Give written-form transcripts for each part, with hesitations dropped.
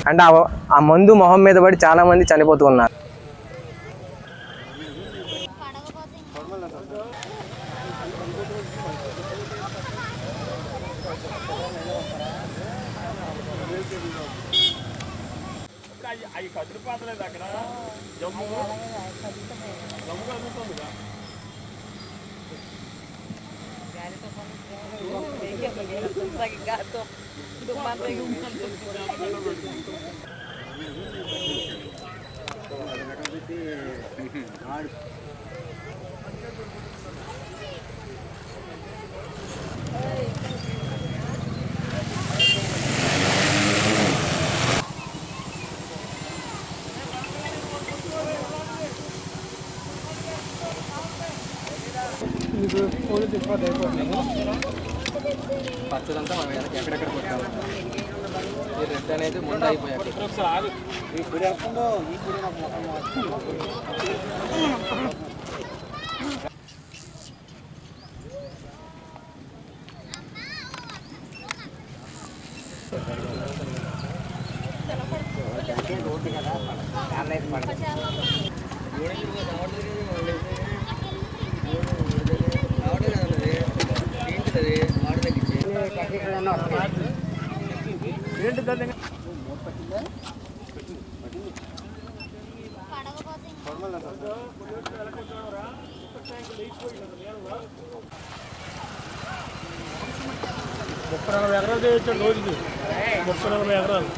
And ఆ మందు మొహం మీద పడి చాలా మంది చనిపోతూ ఉన్నారు. అవి కదిలిపోతలేదు అక్కడ జమ్ము కదులుతుందిగా పచ్చదంతా మనం ఎక్కడెక్కడ కొట్టాము. ఈ రెడ్ అనేది ముందు అయిపోయాడు. ఎకరాలు చేయొచ్చు రోజుకి 30-40 ఎకరాలు.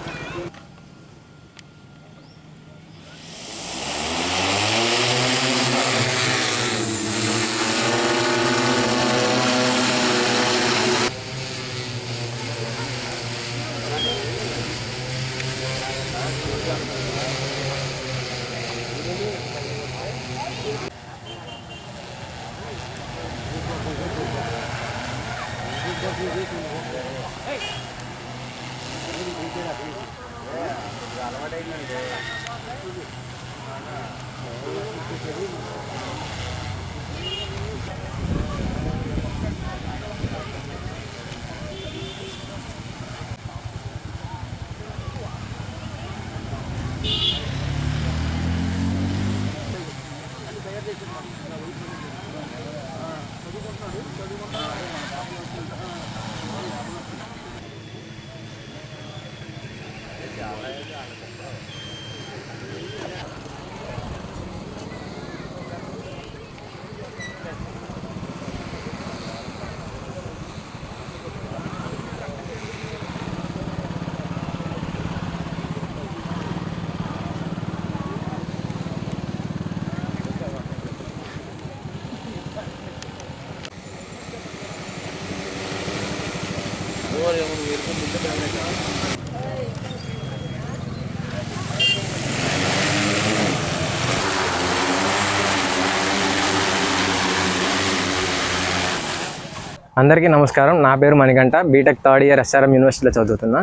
అందరికీ నమస్కారం. నా పేరు Manikanta. BTech third year SRM యూనివర్సిటీలో చదువుతున్నా.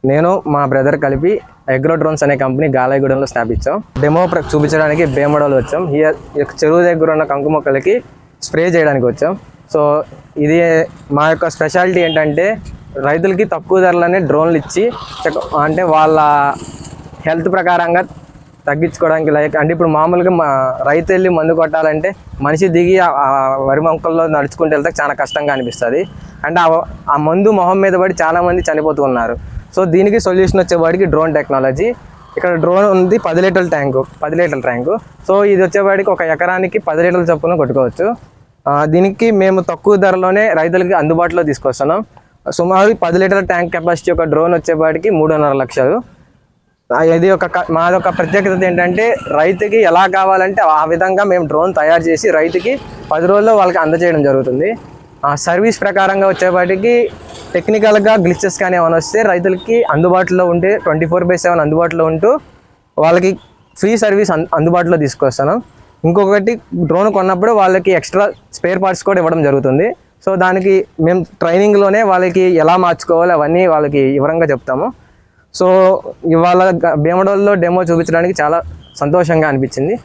నేను మా బ్రదర్ కలిపి అగ్రో డ్రోన్స్ అనే కంపెనీ గాలాయగూడెంలో స్థాపించాం. డెమో చూపించడానికి భీమడోలు వచ్చాం. చెరువు దగ్గర ఉన్న కంకు మొక్కలకి స్ప్రే చేయడానికి వచ్చాం. సో ఇది మా యొక్క స్పెషాలిటీ ఏంటంటే రైతులకి తక్కువ ధరలోనే డ్రోన్లు ఇచ్చి అంటే వాళ్ళ హెల్త్ ప్రకారంగా తగ్గించుకోవడానికి అంటే ఇప్పుడు మామూలుగా రైతు వెళ్ళి మందు కొట్టాలంటే మనిషి దిగి వరి మొక్కల్లో నడుచుకుంటూ వెళ్తే చాలా కష్టంగా అనిపిస్తుంది. అంటే ఆ మందు మొహం మీద పడి చాలామంది చనిపోతూ ఉన్నారు. సో దీనికి సొల్యూషన్ వచ్చేవాడికి డ్రోన్ టెక్నాలజీ. ఇక్కడ డ్రోన్ ఉంది 10 లీటర్ల ట్యాంకు. సో ఇది వచ్చేవాడికి ఒక ఎకరానికి 10 లీటర్ల చొప్పున కొట్టుకోవచ్చు. దీనికి మేము తక్కువ ధరలోనే రైతులకి అందుబాటులో తీసుకొస్తున్నాం. సుమారు 10 లీటర్ల ట్యాంక్ కెపాసిటీ ఒక డ్రోన్ వచ్చేవాడికి 3.5 లక్షలు. ఇది మాదొక ప్రత్యేకత ఏంటంటే రైతుకి ఎలా కావాలంటే ఆ విధంగా మేము డ్రోన్ తయారు చేసి రైతుకి 10 రోజుల్లో వాళ్ళకి అందజేయడం జరుగుతుంది. సర్వీస్ ప్రకారంగా వచ్చేవాటికి టెక్నికల్గా గ్లిచెస్ కానీ ఏమైనా వస్తే రైతులకి అందుబాటులో ఉంటే 24/7 అందుబాటులో ఉంటూ వాళ్ళకి ఫ్రీ సర్వీస్ అందుబాటులో తీసుకొస్తాను. ఇంకొకటి డ్రోన్ కొన్నప్పుడు వాళ్ళకి ఎక్స్ట్రా స్పేర్ పార్ట్స్ కూడా ఇవ్వడం జరుగుతుంది. సో దానికి మేము ట్రైనింగ్లోనే వాళ్ళకి ఎలా మార్చుకోవాలి అవన్నీ వాళ్ళకి వివరంగా చెప్తాము. సో ఇవాళ భీమడోల్లో డెమో చూపించడానికి చాలా సంతోషంగా అనిపించింది.